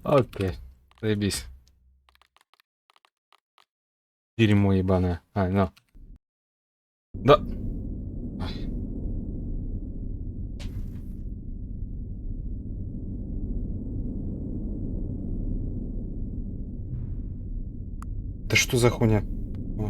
Окей, заебись. Дерьмо ебаное. Ну. Да. Да что за хуйня? О.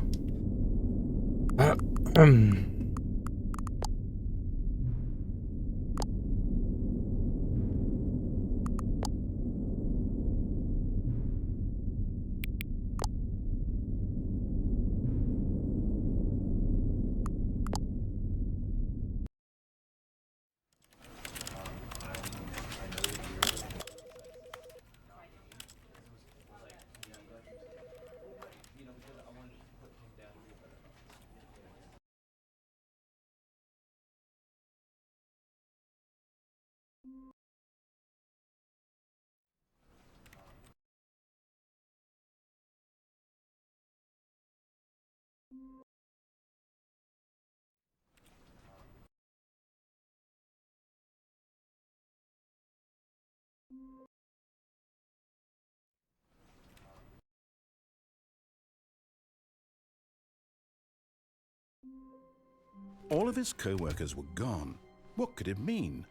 All of his co-workers were gone. What could it mean?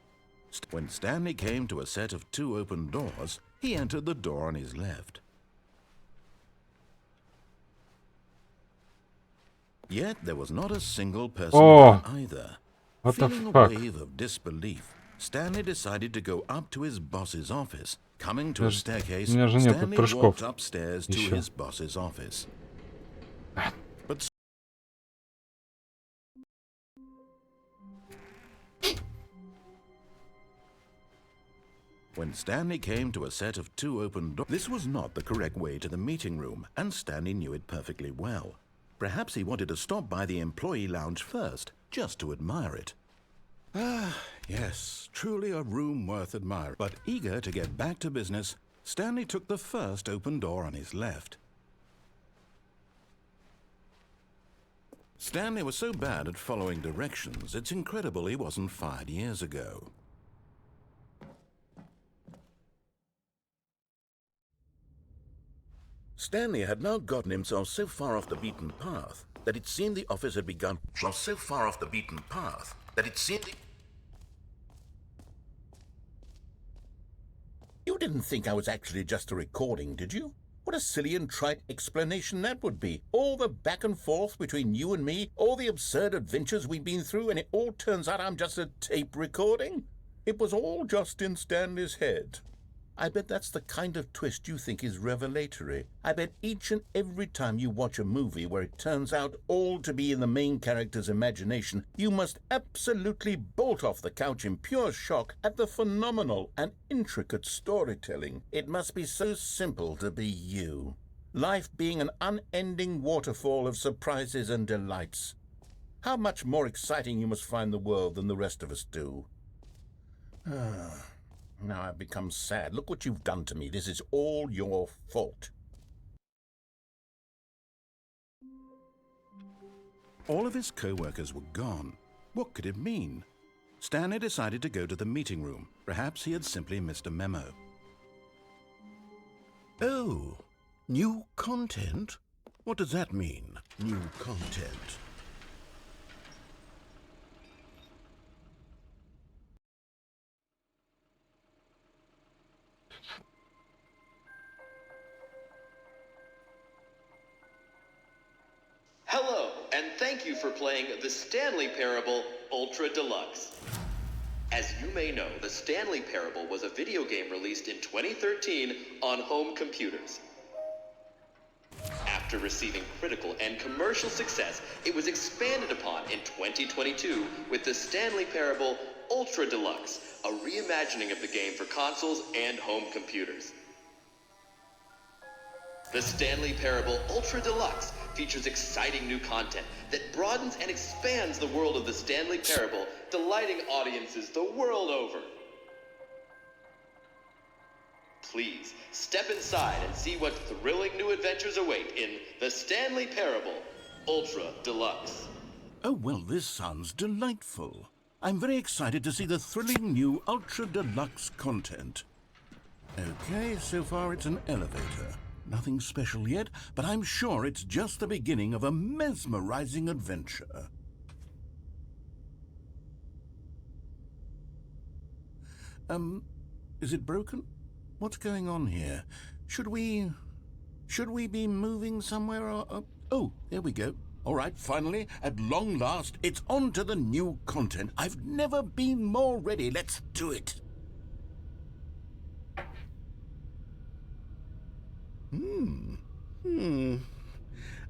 When Stanley came to a set of 2 open doors, he entered the door on his left. Yet there was not a single person there either. What the Feeling fuck? a wave of disbelief, Stanley decided to go up to his boss's office. Coming to a staircase, У меня же нету Stanley прыжков walked upstairs to еще. his boss's office. But when Stanley came to a set of 2 open doors, this was not the correct way to the meeting room, and Stanley knew it perfectly well. Perhaps he wanted to stop by the employee lounge first, just to admire it. Ah, yes, truly a room worth admiring. But eager to get back to business, Stanley took the first open door on his left. Stanley was so bad at following directions, it's incredible he wasn't fired years ago. Stanley had now gotten himself so far off the beaten path that it seemed the office had begun so far off the beaten path that it seemed You didn't think I was actually just a recording, did you? What a silly and trite explanation that would be. All the back and forth between you and me, all the absurd adventures we've been through, and it all turns out I'm just a tape recording? It was all just in Stanley's head. I bet that's the kind of twist you think is revelatory. I bet each and every time you watch a movie where it turns out all to be in the main character's imagination, you must absolutely bolt off the couch in pure shock at the phenomenal and intricate storytelling. It must be so simple to be you. Life being an unending waterfall of surprises and delights. How much more exciting you must find the world than the rest of us do. Now I've become sad. Look what you've done to me. This is all your fault. All of his co-workers were gone. What could it mean? Stanley decided to go to the meeting room. Perhaps he had simply missed a memo. Oh, new content? What does that mean, new content? Hello, and thank you for playing The Stanley Parable Ultra Deluxe. As you may know, The Stanley Parable was a video game released in 2013 on home computers. After receiving critical and commercial success, it was expanded upon in 2022 with The Stanley Parable Ultra Deluxe, a reimagining of the game for consoles and home computers. The Stanley Parable Ultra Deluxe features exciting new content that broadens and expands the world of the Stanley Parable, delighting audiences the world over. Please, step inside and see what thrilling new adventures await in The Stanley Parable Ultra Deluxe. Oh, well, this sounds delightful. I'm very excited to see the thrilling new Ultra Deluxe content. Okay, so far it's an elevator. Nothing special yet, but I'm sure it's just the beginning of a mesmerizing adventure. Is it broken? What's going on here? Should we be moving somewhere or... Oh, there we go. All right, finally, at long last, it's on to the new content. I've never been more ready. Let's do it.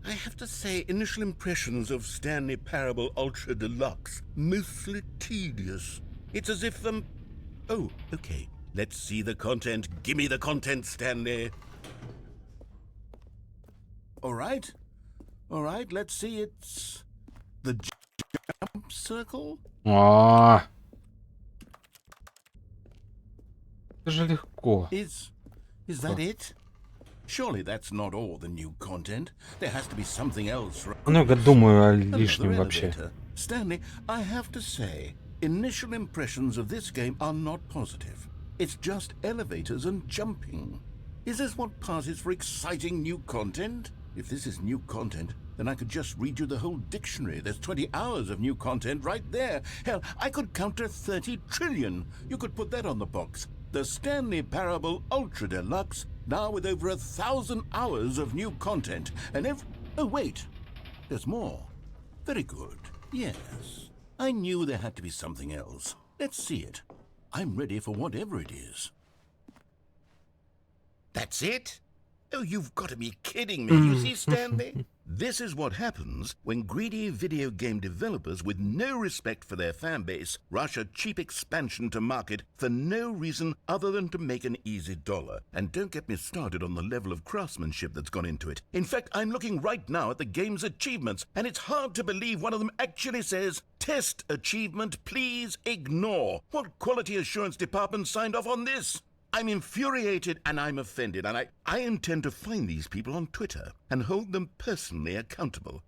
I have to say, initial impressions of Stanley Parable Ultra Deluxe, mostly tedious. It's as if Oh, okay. Let's see the content. Gimme the content, Stanley. All right, let's see. It's the jump circle. Это же легко. Is that it? Surely that's not all the new content. There has to be something else. Много думаю о Another лишнем вообще. elevator. Stanley, I have to say, initial impressions of this game are not positive. It's just elevators and jumping. Is this what passes for exciting new content? If this is new content, then I could just read you the whole dictionary. There's 20 hours of new content right there. Hell, I could count to 30 trillion. You could put that on the box. The Stanley Parable Ultra Deluxe, now with over 1,000 hours of new content. And oh, wait. There's more. Very good. Yes. I knew there had to be something else. Let's see it. I'm ready for whatever it is. That's it? Oh, you've got to be kidding me. You see, Stanley? This is what happens when greedy video game developers with no respect for their fan base rush a cheap expansion to market for no reason other than to make an easy dollar. And don't get me started on the level of craftsmanship that's gone into it. In fact, I'm looking right now at the game's achievements, and it's hard to believe one of them actually says, "Test achievement, please ignore." What quality assurance department signed off on this? I'm infuriated and I'm offended, and I intend to find these people on Twitter and hold them personally accountable.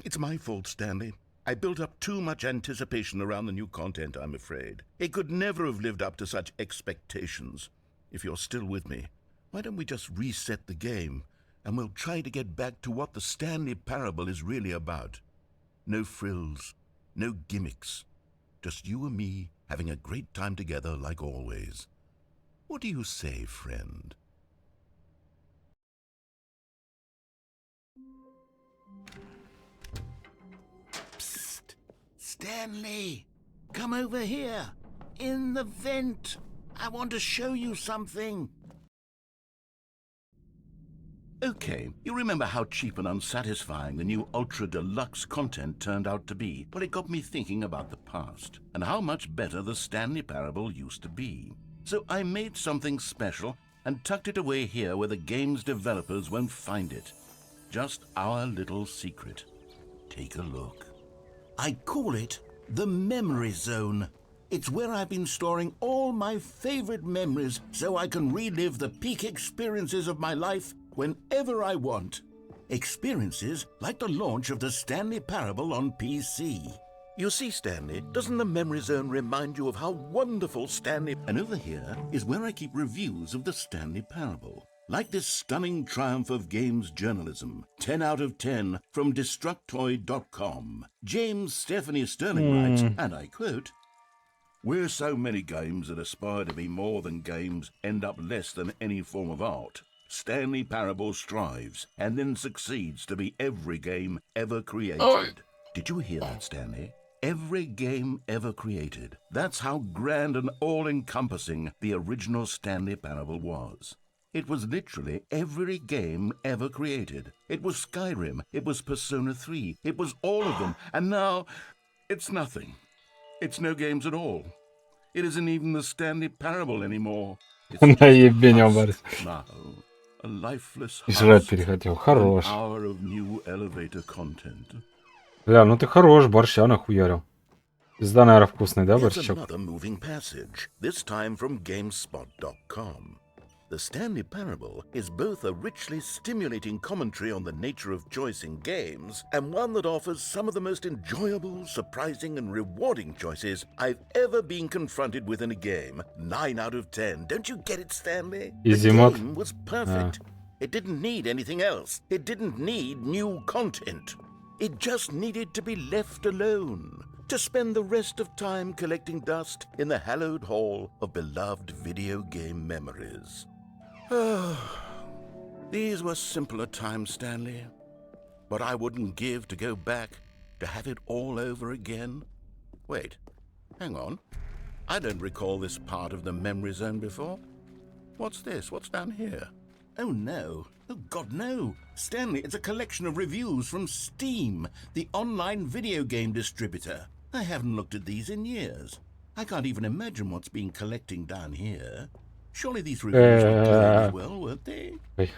It's my fault, Stanley. I built up too much anticipation around the new content, I'm afraid. It could never have lived up to such expectations. If you're still with me, why don't we just reset the game and we'll try to get back to what the Stanley Parable is really about. No frills, no gimmicks. Just you and me having a great time together like always. What do you say, friend? Psst! Stanley! Come over here! In the vent! I want to show you something! Okay, you remember how cheap and unsatisfying the new Ultra Deluxe content turned out to be? Well, it got me thinking about the past, and how much better the Stanley Parable used to be. So I made something special and tucked it away here where the game's developers won't find it. Just our little secret. Take a look. I call it the Memory Zone. It's where I've been storing all my favorite memories so I can relive the peak experiences of my life whenever I want. Experiences like the launch of the Stanley Parable on PC. You see, Stanley, doesn't the Memory Zone remind you of how wonderful Stanley... And over here is where I keep reviews of the Stanley Parable. Like this stunning triumph of games journalism. 10 out of 10 from Destructoid.com. James Stephanie Sterling writes, and I quote, "Where so many games that aspire to be more than games end up less than any form of art, Stanley Parable strives and then succeeds to be every game ever created." Did you hear that, Stanley? Every game ever created. That's how grand and all-encompassing the original Stanley Parable was. It was literally every game ever created. It was Skyrim. It was Persona 3. It was all of them. And now, it's nothing. It's no games at all. It isn't even the Stanley Parable anymore. It's Наебенил, Борис. now. A lifeless И жрать husk. перехотел. An Хорош. hour of new elevator content. Бля, ну ты хорош, борща нахуярил. Пизда, наверное, вкусный, да, Here's борщок? another moving passage, this time from GameSpot.com. The Stanley Parable is both a richly stimulating commentary on the nature of choice in games and one that offers some of the most enjoyable, surprising, and rewarding choices I've ever been confronted with in a game. 9 out of 10. Don't you get it, Stanley? Easy The mod. game was perfect. It didn't need anything else. It didn't need new content. It just needed to be left alone, to spend the rest of time collecting dust in the hallowed hall of beloved video game memories. These were simpler times, Stanley. But I wouldn't give to go back, to have it all over again. Wait, hang on. I don't recall this part of the memory zone before. What's this? What's down here? Oh no. Oh God, no. Stanley, it's a collection of reviews from Steam, the online video game distributor. I haven't looked at these in years. I can't even imagine what's been collecting down here. Surely these reviews were glowing as well, weren't they? Ой.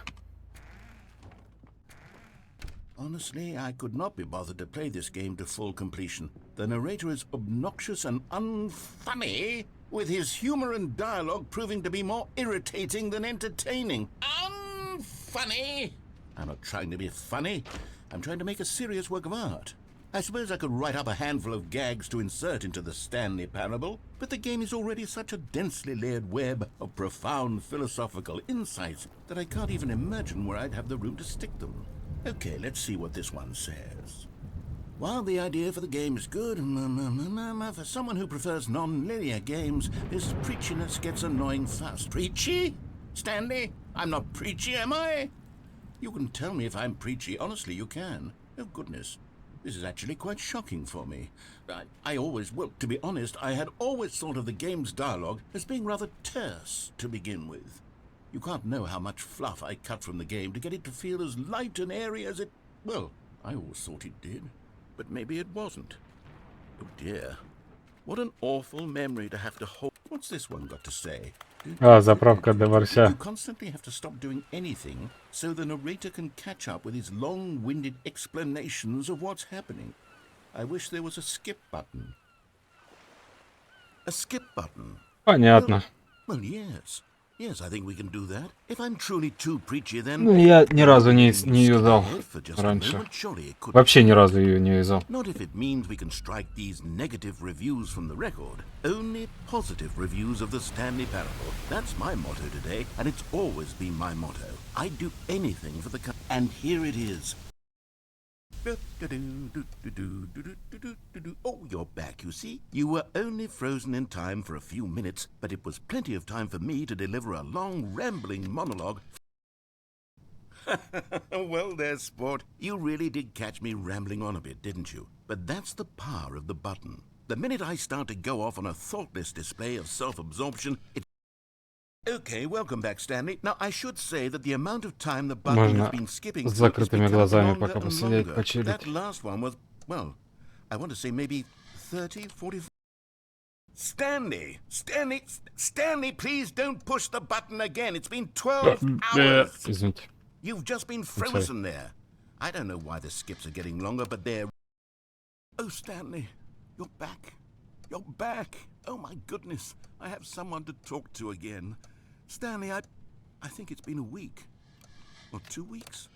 Honestly, I could not be bothered to play this game to full completion. The narrator is obnoxious and unfunny, with his humor and dialogue proving to be more irritating than entertaining. Unfunny! I'm not trying to be funny. I'm trying to make a serious work of art. I suppose I could write up a handful of gags to insert into the Stanley Parable, but the game is already such a densely layered web of profound philosophical insights that I can't even imagine where I'd have the room to stick them. Okay, let's see what this one says. While the idea for the game is good, for someone who prefers non-linear games, this preachiness gets annoying fast. Preachy? Stanley? I'm not preachy, am I? You can tell me if I'm preachy. Honestly, you can. Oh, goodness. This is actually quite shocking for me. Well, to be honest, I had always thought of the game's dialogue as being rather terse to begin with. You can't know how much fluff I cut from the game to get it to feel as light and airy as it... Well, I always thought it did. But maybe it wasn't. Oh dear. What an awful memory to have to hold... What's this one got to say? Заправка для борща. You constantly have to stop doing anything so the narrator can catch up with his long-winded explanations of what's happening. I wish there was a skip button. A skip button? Понятно. Well, yes. Yes, I think we can do that. If I'm truly too preachy, then... Ну, я ни разу не юзал раньше. Вообще ни разу ее не юзал. Not if it means we can strike these negative reviews from the record. Only positive reviews of the Stanley Parable. That's my motto today, and it's always been my motto. I'd do anything for the... And here it is. Oh, you're back, you see. You were only frozen in time for a few minutes, but it was plenty of time for me to deliver a long, rambling monologue. Well there, sport. You really did catch me rambling on a bit, didn't you? But that's the power of the button. The minute I start to go off on a thoughtless display of self-absorption, it... Okay, welcome back, Stanley. Now, I should say that the amount of time the button has been skipping с закрытыми глазами пока and посидеть, longer. почилить. That last one was, well, I want to say maybe 30, 40... Stanley, please don't push the button again. It's been 12 hours. Извините. You've just been frozen there. I don't know why the skips are getting longer, but they're... Oh, Stanley, you're back. You're back. Oh, my goodness. I have someone to talk to again. Stanley, I think it's been a week. Or 2 weeks.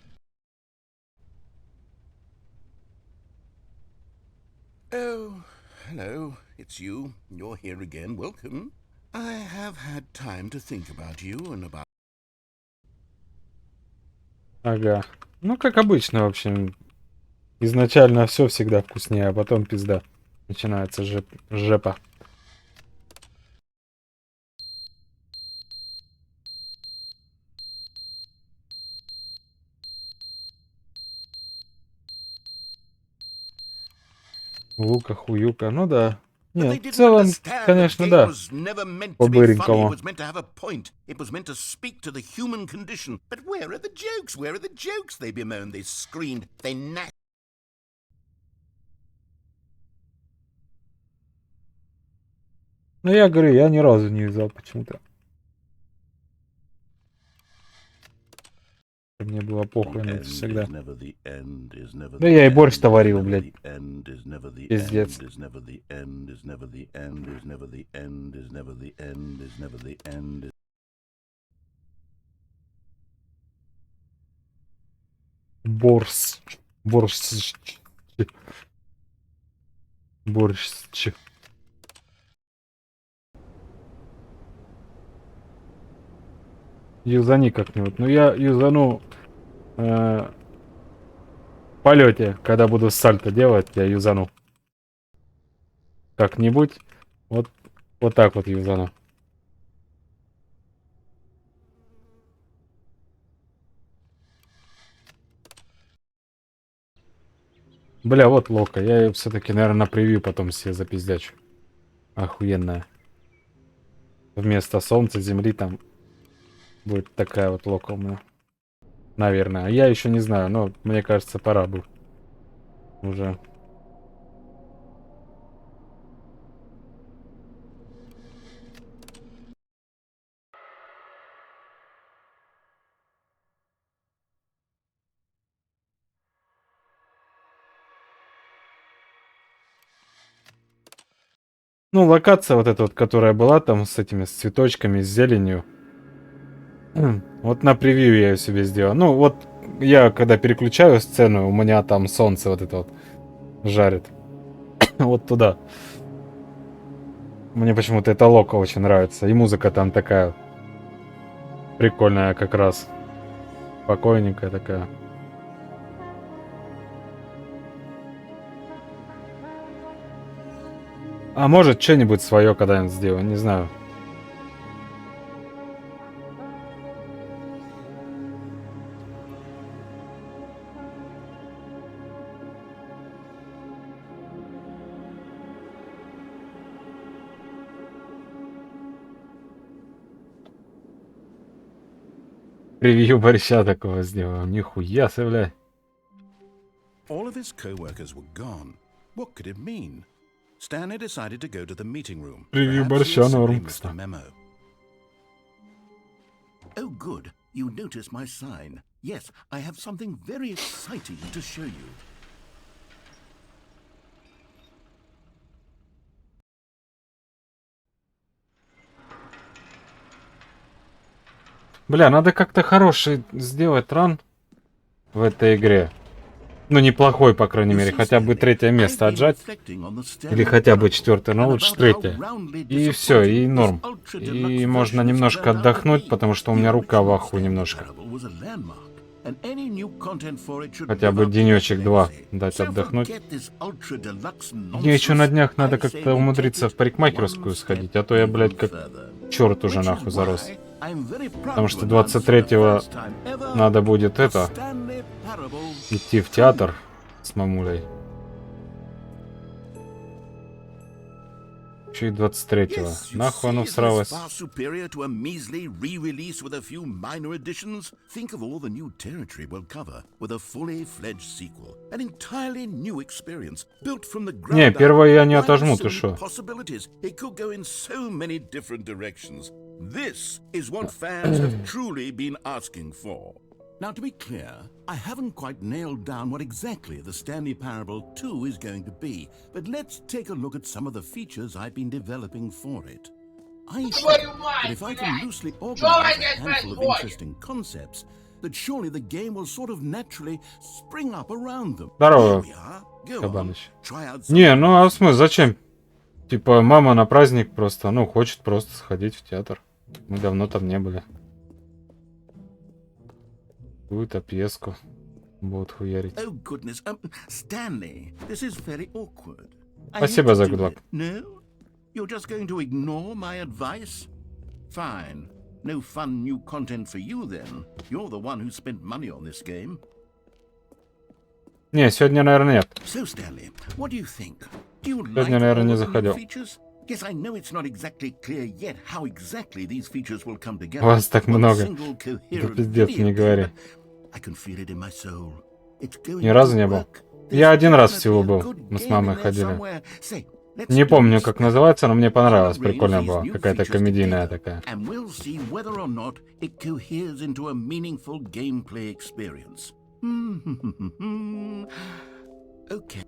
Oh, hello. It's you. You're here again. Welcome. I have had time to think about you and about... Ага. Ну, как обычно, в общем. Изначально все всегда вкуснее, а потом пизда. Начинается жепа. Лука, хуюка, ну да. Нет, в целом, конечно, да. По-быренькому. It was meant to have a point. It was meant to speak to the human condition. But where are the jokes? Where are the jokes? They bemoaned, they screamed, they gnashed. Ну, я говорю, я ни разу не юзал почему-то. Мне было похуй на это всегда. Да я и борщ-то варил, блядь. Пиздец. Борщ. Борщ. Борщ. Юзани как-нибудь. Ну я юзану в полете, когда буду сальто делать, я юзану. Как-нибудь. Вот, вот так вот юзану. Бля, вот лока. Я ее все-таки, наверное, на превью потом себе запиздячу. Охуенная. Вместо солнца, земли там будет такая вот лока у меня. Наверное. А я еще не знаю, но мне кажется, пора бы. Уже. Ну, локация вот эта вот, которая была там с этими, с цветочками, с зеленью. Вот на превью я ее себе сделал. Ну, вот я когда переключаю сцену, у меня там солнце вот это вот жарит. Вот туда. Мне почему-то эта лока очень нравится. И музыка там такая прикольная как раз. Спокойненькая такая. А может, что-нибудь свое когда-нибудь сделаю, не знаю. Превью борща такого сделаю. Нихуя себе, бля. All of his co-workers were gone. What could it mean? Stanley decided to go to the meeting room. Превью Perhaps he борща had simply норм, missed a кстати. memo. Oh, good. You noticed my sign. Yes, I have something very exciting to show you. Бля, надо как-то хороший сделать ран в этой игре. Ну, неплохой, по крайней мере. Хотя бы третье место отжать. Или хотя бы четвертое, но лучше третье. И все, и норм. И можно немножко отдохнуть, потому что у меня рука в аху немножко. Хотя бы денечек-два дать отдохнуть. Мне еще на днях надо как-то умудриться в парикмахерскую сходить, а то я, блядь, как черт уже нахуй зарос. Потому что 23-го надо будет это... идти в театр с мамулей. Еще и 23-го. Нахуй оно всралось. Far superior to a measly re-release with a few minor additions. Think of all the new territory we'll cover with a fully fledged sequel. An entirely new experience built from the ground Не, up. первое я не отожму, So ты many шо? possibilities. It could go in so many different directions. This is what fans have truly been asking for. Now, to be clear, I haven't quite nailed down what exactly the Stanley Parable 2 is going to be, but let's take a look at some of the features I've been developing for it. I think that if I can loosely organize a handful of interesting concepts, that surely the game will sort of naturally spring up around them. Здорово, Here we are. Go on, кабаныч. try out Не, something ну а в else. смысле, зачем? Типа, мама на праздник просто, ну, хочет просто сходить в театр. Мы давно там не были. Какую-то пьеску будут хуярить. Oh goodness, Stanley, this is very awkward. I Спасибо hate за to do good luck. it. No? You're just going to ignore my advice? Fine. No fun new content for you then. You're the one who spent money on this game. Не, сегодня, наверное, нет. So Stanley, what do you think? Do you like Сегодня, наверное, all не of the new заходил. features? Yes, I know it's not exactly clear yet how exactly these features will come together. Вас так on a много. single Да coherent пиздец, video не game, говори. but I can feel it in my soul. It's going Ни разу to не был. work. Я There's один раз definitely всего a был. good Мы с game мамой in there ходили. somewhere. Say, let's Не do помню, this как then. называется, но мне I'll понравилось. arrange Прикольная these была. new Какая-то features комедийная together, такая. and we'll see whether or not it coheres into a meaningful gameplay experience. Okay.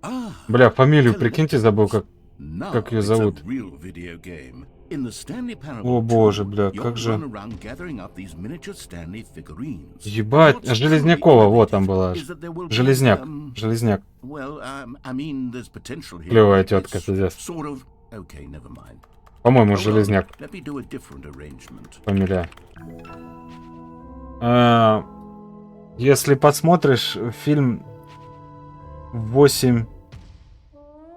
Бля, фамилию, Telemetry. прикиньте, забыл, как Now её it's зовут. a real video game. In the Stanley О Parable боже, 2, бля, you'll как же... run around gathering up these miniature Stanley figurines. Ебать, What's Железнякова, truly вот там innovative была. is that there will be, Железняк, Железняк. well, I mean, there's potential here. Клевая but тетка, it's пиздец. sort of... Okay, never mind. По-моему, Hold on, Железняк let me do a different arrangement. фамилия. Если посмотришь фильм «8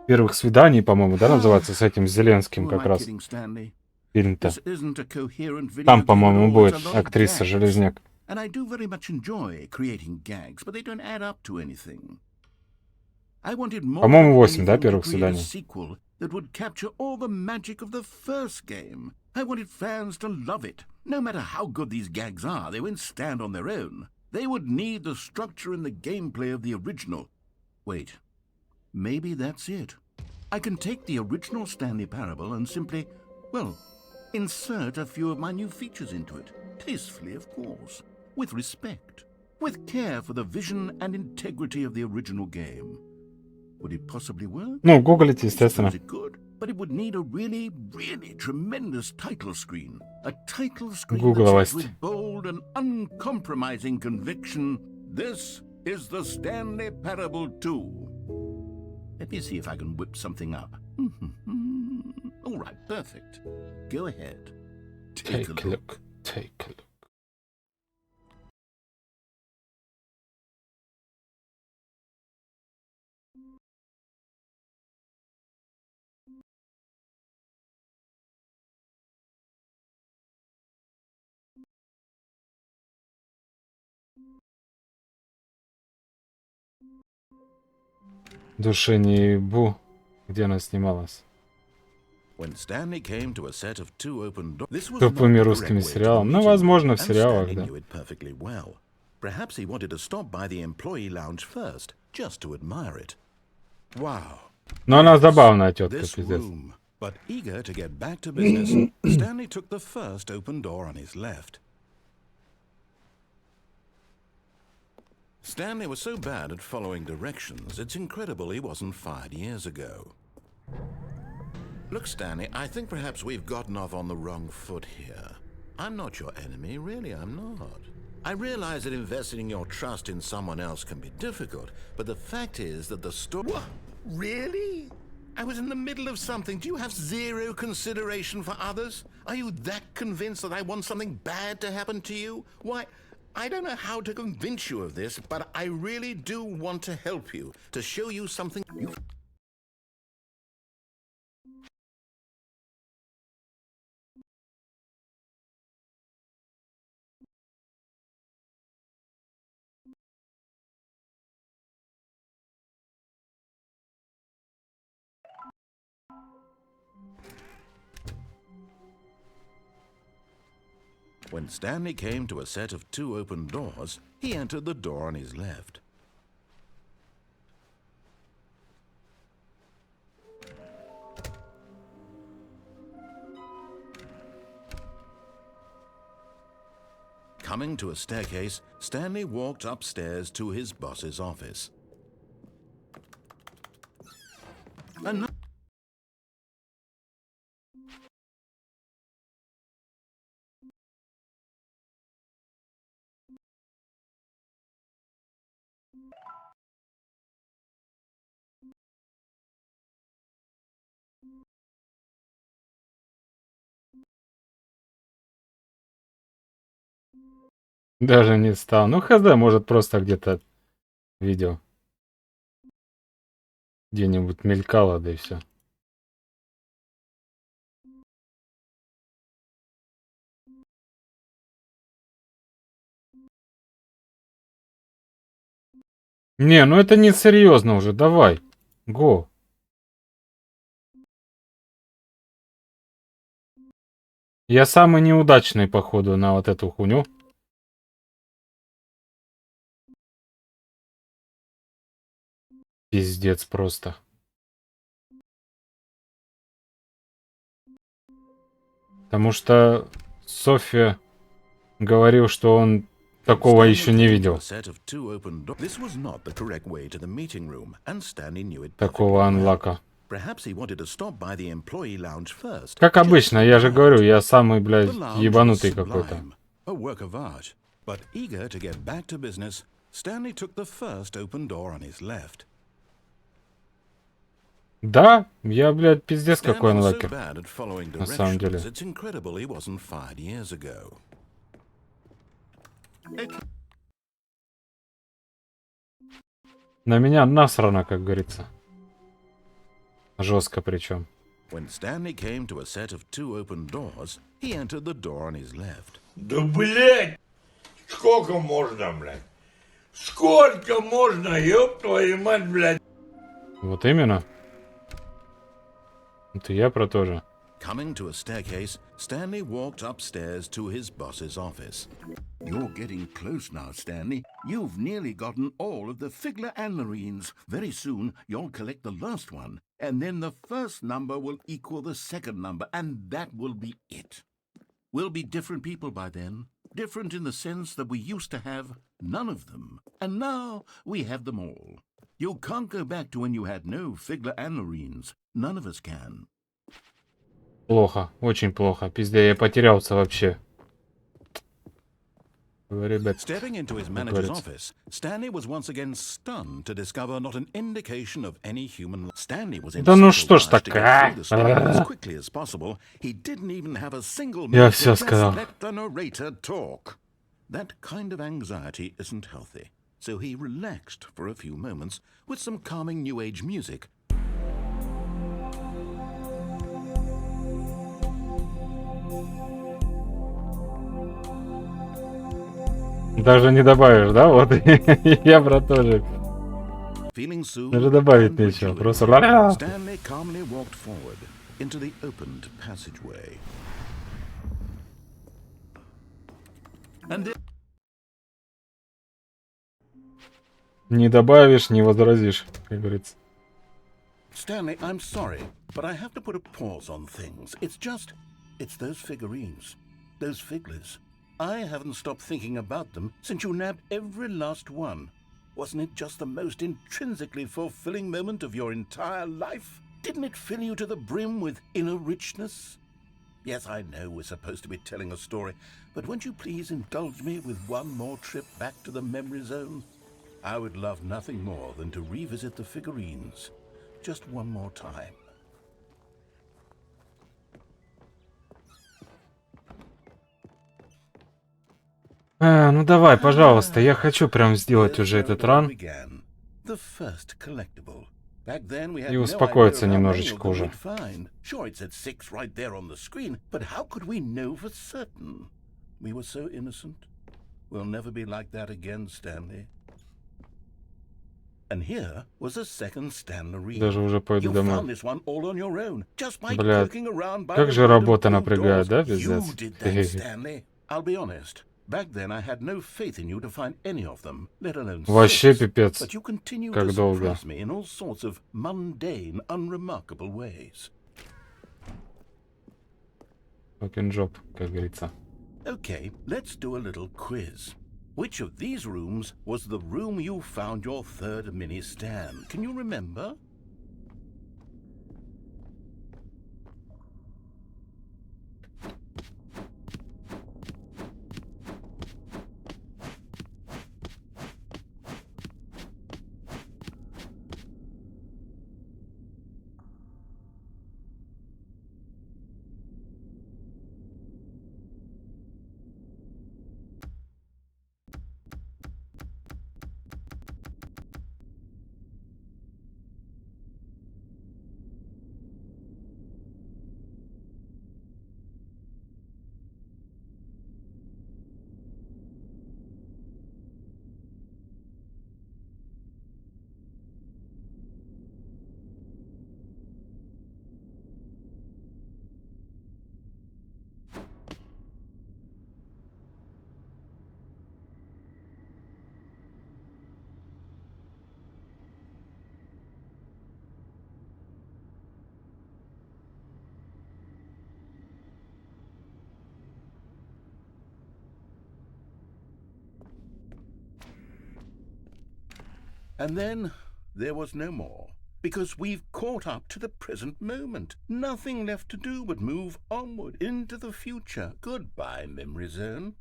первых свиданий», по-моему, да, называется, с этим Зеленским Who am как I раз kidding, Stanley? фильм-то. This isn't a coherent video Там, game at по-моему, all. будет It's a lot of актриса gags. Железняк. And I do very much enjoy creating gags, but they don't add up to anything. I wanted more По-моему, than 8, да, anything to первых create a свиданий? sequel that would capture all the magic of the first game. I wanted fans to love it. No matter how good these gags are, they won't stand on their own. They would need the structure and the gameplay of the original. Wait, maybe that's it. I can take the original Stanley Parable and simply, well, insert a few of my new features into it. Tastefully, of course. With respect. With care for the vision and integrity of the original game. Would it possibly work? Ну, гуглите, I естественно. suppose it could, but it would need a really, really tremendous title screen. A title screen that Гугловость. says with bold and uncompromising conviction, "This is the Stanley Parable 2." Let me see if I can whip something up. All right, perfect. Go ahead. Take a look. Take a look. Души не ебу. Где она снималась? When Stanley came to a set of two open doors, this was Тупыми not the русскими correct way to the сериалами. Ну, meeting возможно, room, в and сериалах, Stanley да. knew it perfectly well. Perhaps he wanted to stop by the employee lounge first, just to admire it. Wow. Но она забавная тетка, This пиздец. room. But eager to get back to business, Stanley took the first open door on his left. Stanley was so bad at following directions, it's incredible he wasn't fired years ago. Look, Stanley, I think perhaps we've gotten off on the wrong foot here. I'm not your enemy, really, I'm not. I realize that investing your trust in someone else can be difficult, but the fact is that the story... What? Really? I was in the middle of something. Do you have zero consideration for others? Are you that convinced that I want something bad to happen to you? Why, I don't know how to convince you of this, but I really do want to help you, to show you something you... When Stanley came to a set of two open doors, he entered the door on his left. Coming to a staircase, Stanley walked upstairs to his boss's office. Another Даже не стал. Ну, хз, может, просто где-то видео. Где-нибудь мелькало, да и все. Не, ну это не серьезно уже, давай. Го. Я самый неудачный, походу, на вот эту хуйню. Пиздец просто. Потому что Софья говорил, что он такого еще не видел. Такого анлака. Perhaps he wanted to stop by the employee lounge first. Как обычно, я же говорю, я самый, блядь, The lounge ебанутый was какой-то. sublime, a work of art. But eager to get back to business, Stanley took the first open door on his left. Да, я, блядь, пиздец какой Stanley was so анлакер. bad at following На самом деле. directions, it's incredible he wasn't fired years ago. На меня насрано, как говорится. Жестко причем. When Stanley came to a set of two open doors, he entered the door on his left. Да, блядь! Сколько можно, блядь? Сколько можно, ёб твою мать, блядь? Вот именно. Это я про то же. Coming to a staircase, Stanley walked upstairs to his boss's office. You're getting close now, Stanley. You've nearly gotten all of the Figler and Marines. Very soon, you'll collect the last one, and then the first number will equal the second number, and that will be it. We'll be different people by then. Different in the sense that we used to have none of them, and now we have them all. You can't go back to when you had no Figler and Marines. None of us can. Плохо, очень плохо. Пиздец, я потерялся вообще. Ребят, Stepping into his manager's office, Stanley was once again stunned to discover not an indication of any human. Stanley was in Да ну such a что ж rush to get такое, through the story as quickly as possible. He didn't even have a single Я minute всё to just сказал. let the narrator talk. That kind of anxiety isn't healthy. So he relaxed for a few moments with some calming new age music. Даже не добавишь, да? Вот я про то же. Feeling soothed Даже добавить and нечего. rejuvenated, Просто ла-ля. Stanley calmly walked forward into the opened passageway. And then Не добавишь, не возразишь, как говорится. Stanley, I'm sorry, but I have to put a pause on things. It's those figurines, those Figlers. I haven't stopped thinking about them since you nabbed every last one. Wasn't it just the most intrinsically fulfilling moment of your entire life? Didn't it fill you to the brim with inner richness? Yes, I know we're supposed to be telling a story, but won't you please indulge me with one more trip back to the memory zone? I would love nothing more than to revisit the figurines. Just one more time. Ну давай, пожалуйста, я хочу прям сделать уже этот ран. И успокоиться немножечко уже. Sure, it said 6 right there on the screen, but how could we know for certain? We were so innocent. We'll never be like that again, Stanley. And here was a second Stanley. Даже уже пойду You домой. found this one all on your own, just by Блядь, poking around by как the же wooden работа blue напрягает, doors. да, You пиздец? did that, Stanley. I'll be honest. Back then I had no faith in you to find any of them, let alone Вообще six. пипец. But you continue Как to долго. surprise me in all sorts of mundane, unremarkable ways. Fucking job, как говорится. Okay, let's do a little quiz. Which of these rooms was the room you found your third mini stand? Can you remember? And then there was no more, because we've caught up to the present moment. Nothing left to do but move onward into the future. Goodbye, memory zone.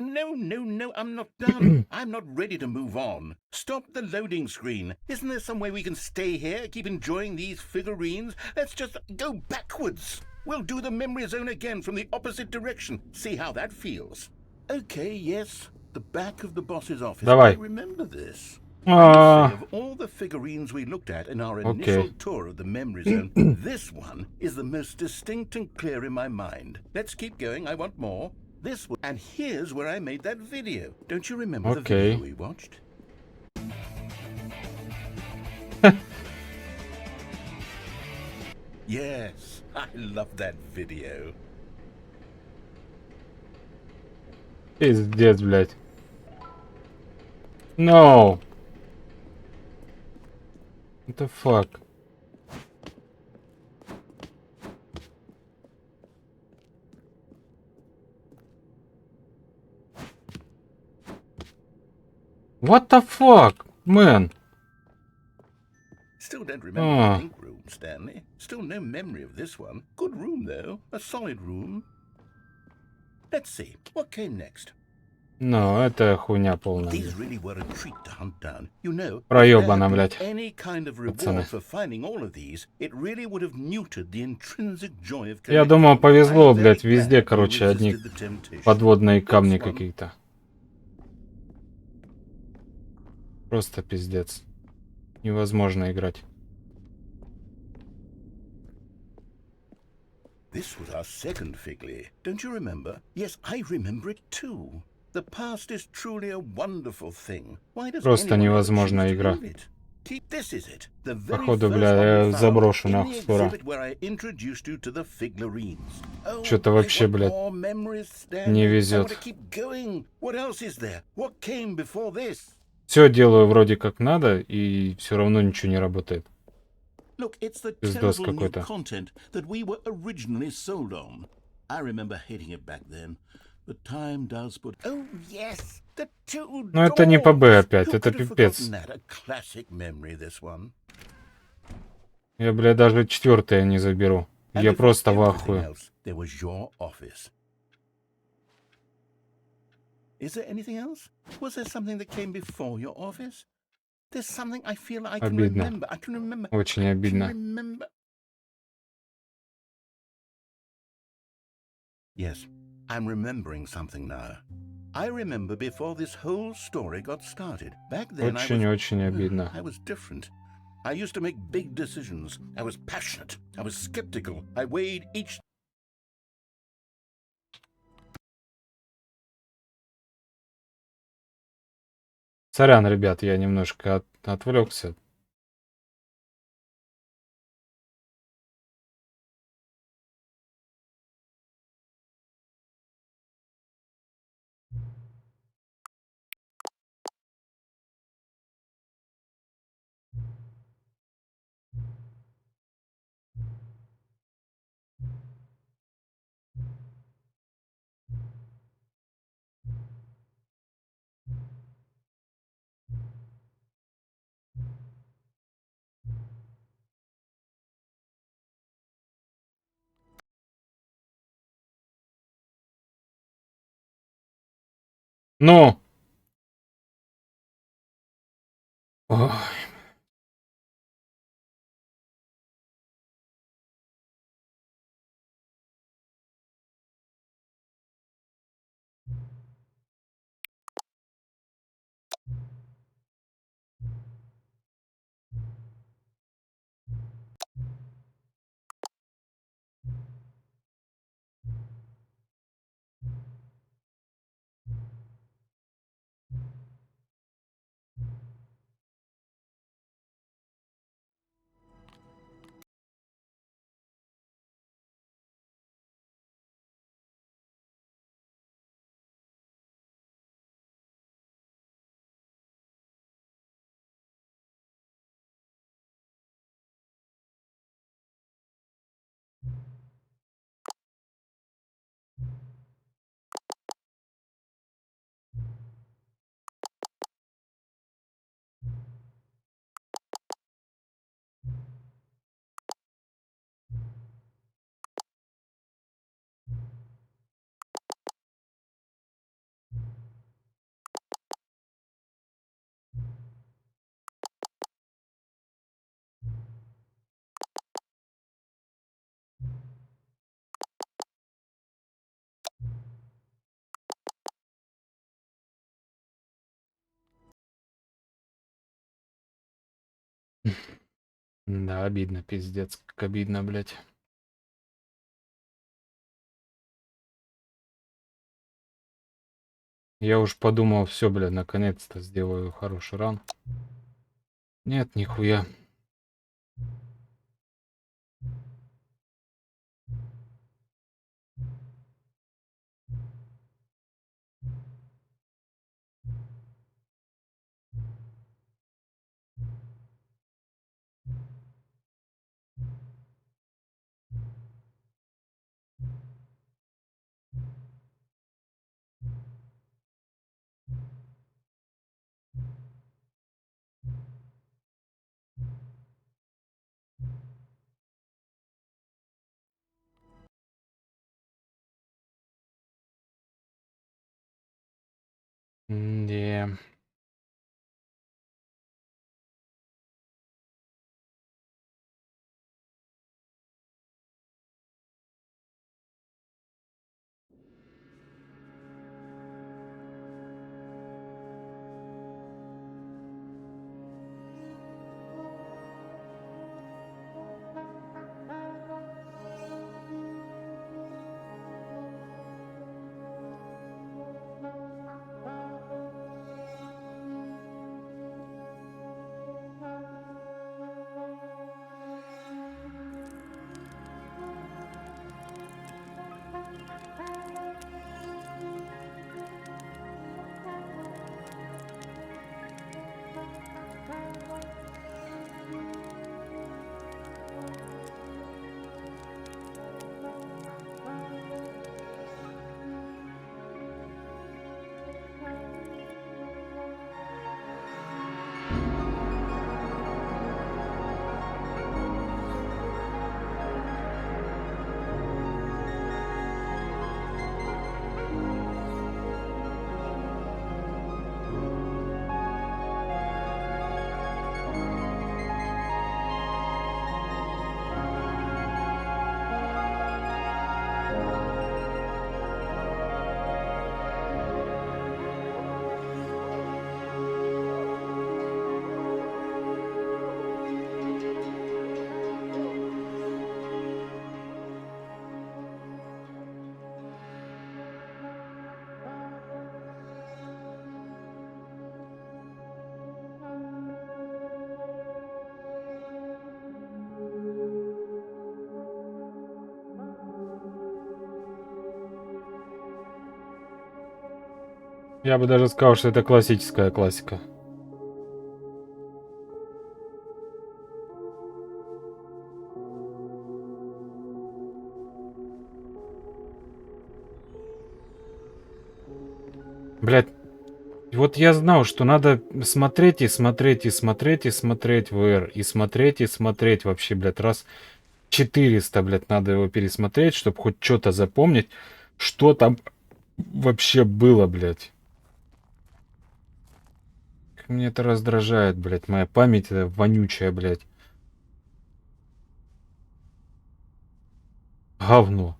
No, I'm not done. I'm not ready to move on. Stop the loading screen. Isn't there some way we can stay here, keep enjoying these figurines? Let's just go backwards. We'll do the memory zone again from the opposite direction. See how that feels. Okay, yes. The back of the boss's office. Давай. I remember this. I must say, of all the figurines we looked at in our initial tour of the memory zone, this one is the most distinct and clear in my mind. Let's keep going. I want more. This one. And here's where I made that video. Don't you remember the video we watched? Yes, I love that video. Пиздец, блядь. No. What the fuck? What the fuck, man? Still don't remember the pink room, Stanley. Still no memory of this one. Good room, though. A solid room. Let's see. What came next? No, это хуйня полная. These really were a treat to hunt down. You know, Проебано, блядь. any kind of reward for finding all of these, it really would have neutered the intrinsic joy of collecting. Я думаю, повезло, блядь, везде, короче, одни подводные камни какие-то. Просто пиздец. Невозможно играть. This was our second Figley. Don't you remember? Yes, I remember it too. The past is truly a wonderful thing. Why does Просто невозможная игра. This is it. The very Походу, бля, я заброшу нахуй скоро. Что-то вообще, блядь, не везет. Все делаю вроде как надо, и все равно ничего не работает. Look, it's the Пиздос terrible new какой-то. content that we were originally sold on. I remember hating it back then. But time does put... Oh, yes, the two Но это не ПБ опять, Who это could have пипец. forgotten that? A classic memory, this one. Я, бля, даже четвертое не заберу. And Я before просто в everything ахуе. else, there was your office. Is there anything else? Was there something that came before your office? There's something I feel I can Обидно. remember. I can remember. Очень I can обидно. remember. Yes, I'm remembering something now. I remember before this whole story got started. Back then Очень-очень обидно. I was different. I used to make big decisions. I was passionate. I was skeptical. I weighed each... Сорян, ребят, я немножко отвлекся. Ну! Ой. Да, обидно, пиздец, как обидно, блядь. Я уж подумал, все, блядь, наконец-то сделаю хороший ран. Нет, нихуя. Не. Я бы даже сказал, что это классическая классика. Блядь, вот я знал, что надо смотреть и смотреть и смотреть и смотреть VR. И смотреть и смотреть вообще, блядь, раз 400, блядь, надо его пересмотреть, чтобы хоть что-то запомнить, что там вообще было, блядь. Как мне это раздражает, блядь, моя память вонючая, блядь. Говно.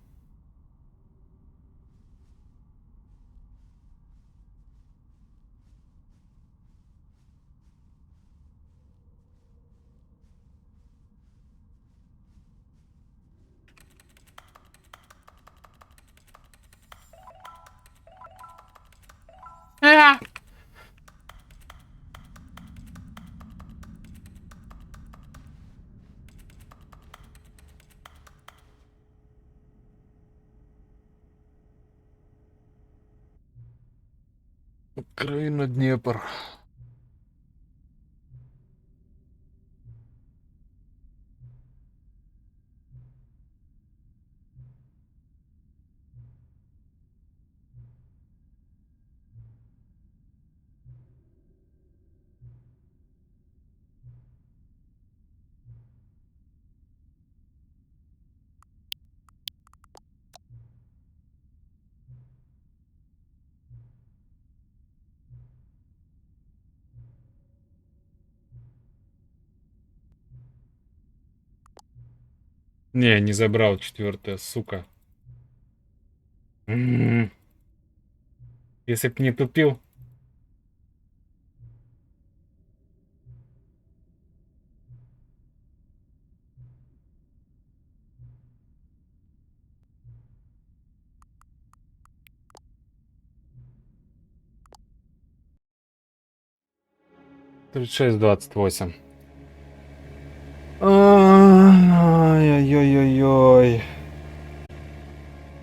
Украина, Днепр. Не, не забрал четвертое, сука. М. Если б не тупил. 36-28. Ой-ой-ой-ой.